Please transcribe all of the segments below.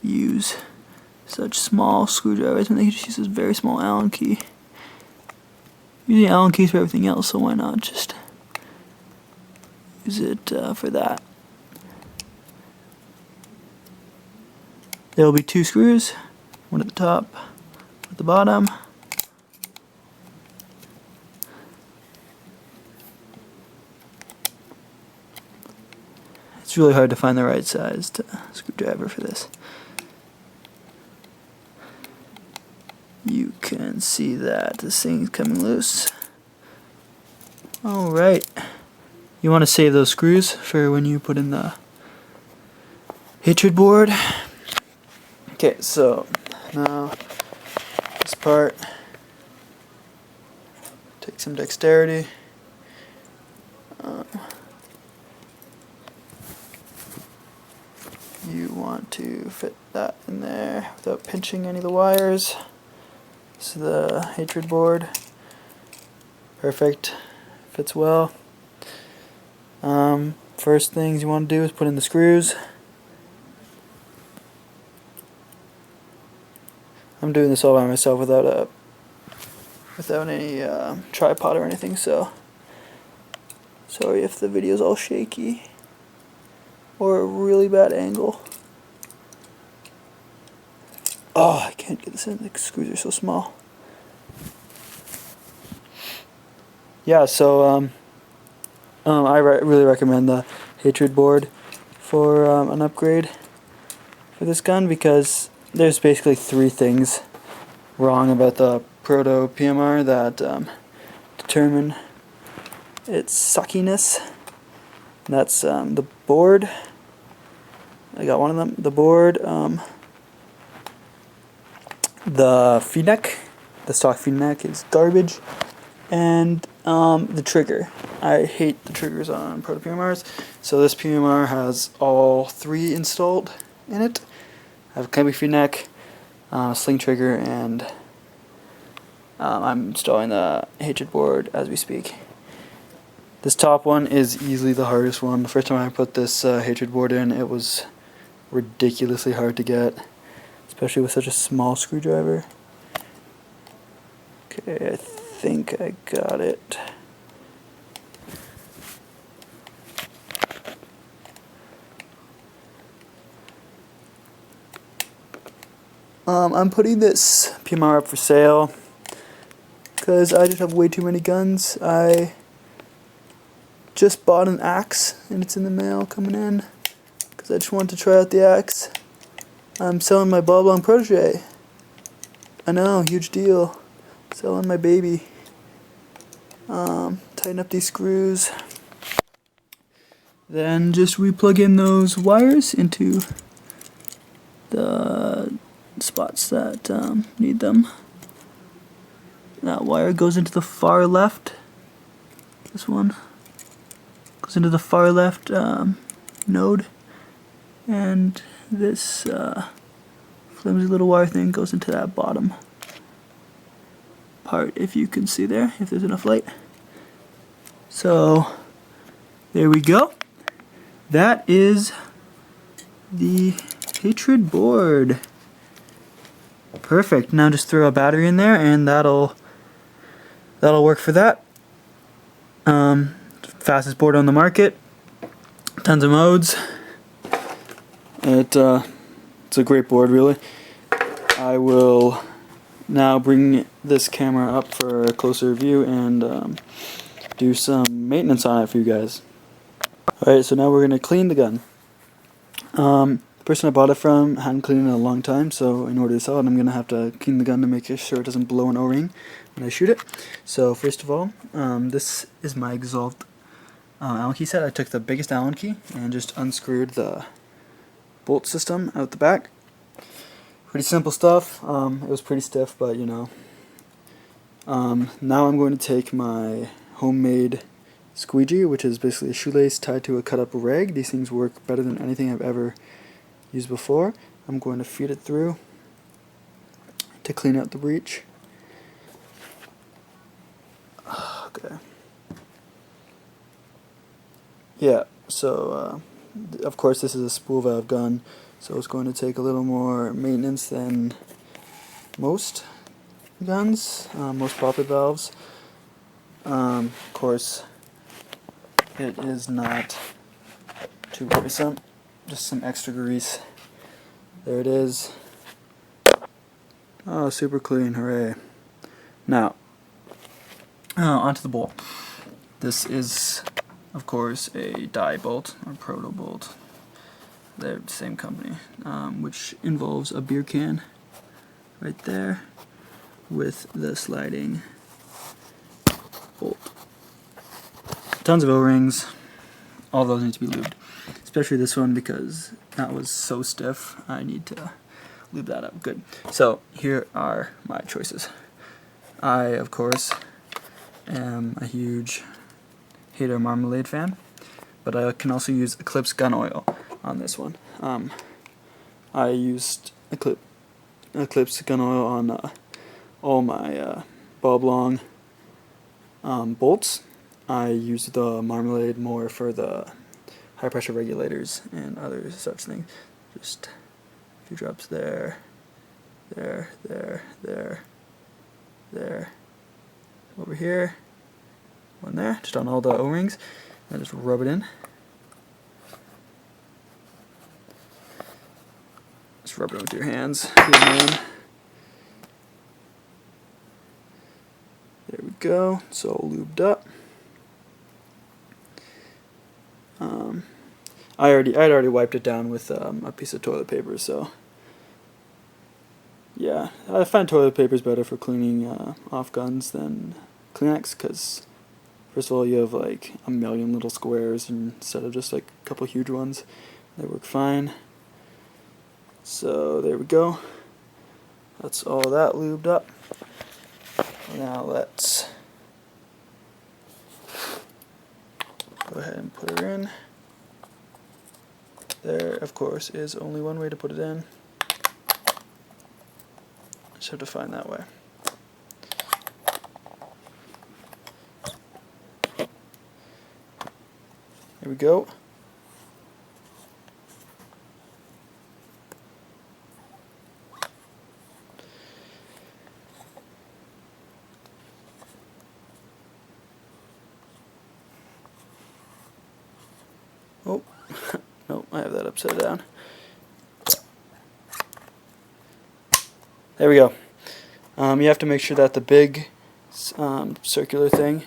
use such small screwdrivers when they just use this very small Allen key. Using Allen keys for everything else, so why not just use it for that. There will be 2 screws, one at the top, one at the bottom. It's really hard to find the right sized screwdriver for this. You can see that this thing's coming loose. Alright. You want to save those screws for when you put in the hatred board. Okay, so now this part takes some dexterity. You want to fit that in there without pinching any of the wires. This is the hatred board. Perfect. Fits well. First things you want to do is put in the screws. I'm doing this all by myself without any tripod or anything, so sorry if the video's all shaky or a really bad angle. Oh, I can't get this in, the screws are so small. Yeah, so I really recommend the hatred board for an upgrade for this gun, because there's basically 3 things wrong about the Proto PMR that determine its suckiness. And that's the board. I got one of them. The board, the feed neck, the stock feed neck is garbage, and the trigger. I hate the triggers on Proto PMRs, so this PMR has all 3 installed in it. I have a clamping feed neck, sling trigger, and I'm installing the hatred board as we speak. This top one is easily the hardest one. The first time I put this hatred board in, it was ridiculously hard to get, especially with such a small screwdriver. Okay, I think I got it. I'm putting this PMR up for sale because I just have way too many guns. I just bought an axe and it's in the mail coming in because I just wanted to try out the axe. I'm selling my ball blown protege. I know, huge deal. Selling my baby. Tighten up these screws. Then just re-plug in those wires into the spots that need them. That wire goes into the far left. This one goes into the far left node, and this flimsy little wire thing goes into that bottom part, if you can see there, if there's enough light. So there we go. That is the hatred board. Perfect. Now just throw a battery in there and that'll work for that. Fastest board on the market. Tons of modes. It's a great board, really. I will now bring this camera up for a closer view and do some maintenance on it for you guys. Alright, so now we're going to clean the gun. The person I bought it from hadn't cleaned it in a long time, so in order to sell it, I'm going to have to clean the gun to make sure it doesn't blow an O-ring when I shoot it. So first of all, this is my exhaust Allen key set. I took the biggest Allen key and just unscrewed the bolt system out the back. Pretty simple stuff. It was pretty stiff, but you know. Now I'm going to take my homemade squeegee, which is basically a shoelace tied to a cut up rag. These things work better than anything I've ever used before. I'm going to feed it through to clean out the breach. Okay. Yeah, so of course this is a spool valve gun, so it's going to take a little more maintenance than most guns, most poppet valves. Of course, it is not too worrisome, just some extra grease. There it is. Oh, super clean, hooray. Now, onto the bolt. This is, of course, a die bolt, or Proto bolt. They're the same company, which involves a beer can right there with the sliding bolt. Tons of O-rings. All those need to be lubed, especially this one because that was so stiff. I need to lube that up good. So here are my choices. I, of course, am a huge Hater Marmalade fan, but I can also use Eclipse gun oil on this one. I used Eclipse gun oil on all my Bob Long bolts. I used the Marmalade more for the high pressure regulators and other such things. Just a few drops there, there, over here, one there, just on all the O-rings, and just rub it in. Just rub it with your hands, good man. There we go, it's all lubed up. I'd already wiped it down with a piece of toilet paper, so yeah, I find toilet paper is better for cleaning off guns than Kleenex, because first of all you have like a million little squares instead of just like a couple huge ones. They work fine. So there we go. That's all that lubed up. Now let's go ahead and put her in. There, of course, is only one way to put it in. Just have to find that way. Here we go. Oh, nope, I have that upside down. There we go. You have to make sure that the big circular thing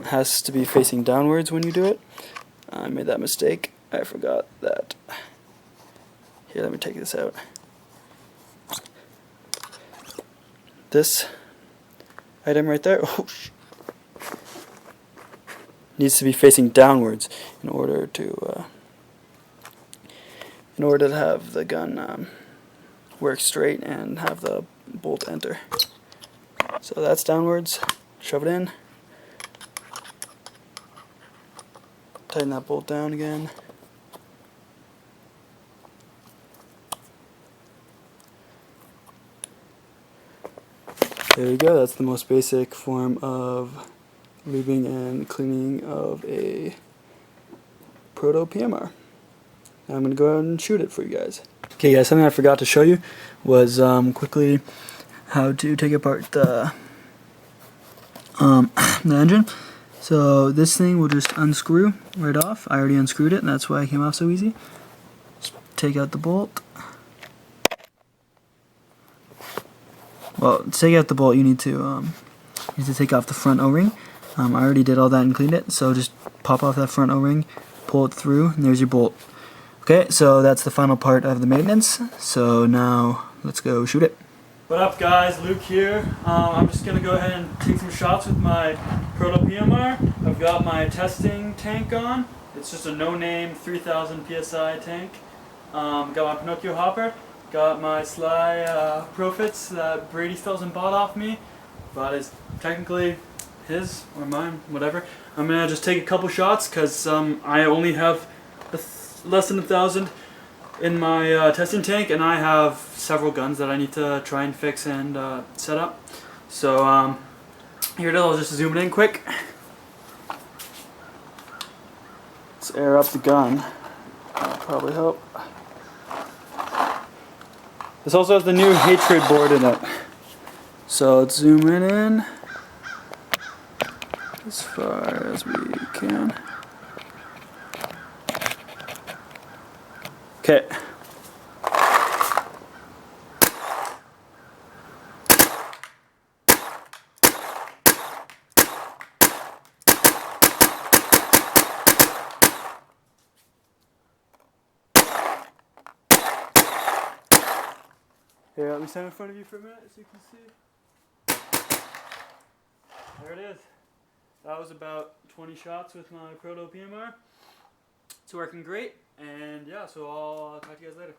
has to be facing downwards when you do it. I made that mistake. I forgot that. Here, let me take this out. This item right there, oh, needs to be facing downwards in order to have the gun work straight and have the bolt enter. So that's downwards. Shove it in. Tighten that bolt down again. There you go. That's the most basic form of lubing and cleaning of a Proto PMR. Now I'm going to go ahead and shoot it for you guys. Okay guys, something I forgot to show you was quickly how to take apart the engine. So this thing will just unscrew right off. I already unscrewed it and that's why it came off so easy. Just take out the bolt. Well, to take out the bolt you need to take off the front O-ring. I already did all that and cleaned it, so just pop off that front O-ring, pull it through, and there's your bolt. Okay, so that's the final part of the maintenance. So now let's go shoot it. What up guys, Luke here. I'm just going to go ahead and take some shots with my Proto PMR. I've got my testing tank on. It's just a no-name 3000 PSI tank. Got my Pinocchio hopper. Got my Sly Profits that Brady Stills and bought off me. But it's technically his or mine, whatever. I'm going to just take a couple shots because I only have less than 1,000 in my testing tank, and I have several guns that I need to try and fix and set up. So here it is. I'll just zoom it in quick. Let's air up the gun. That'll probably help. This also has the new Hatred board in it. So let's zoom in as far as we can. Okay. Here, let me stand in front of you for a minute so you can see. There it is. That was about 20 shots with my Proto PMR. It's working great, and yeah, so I'll talk to you guys later.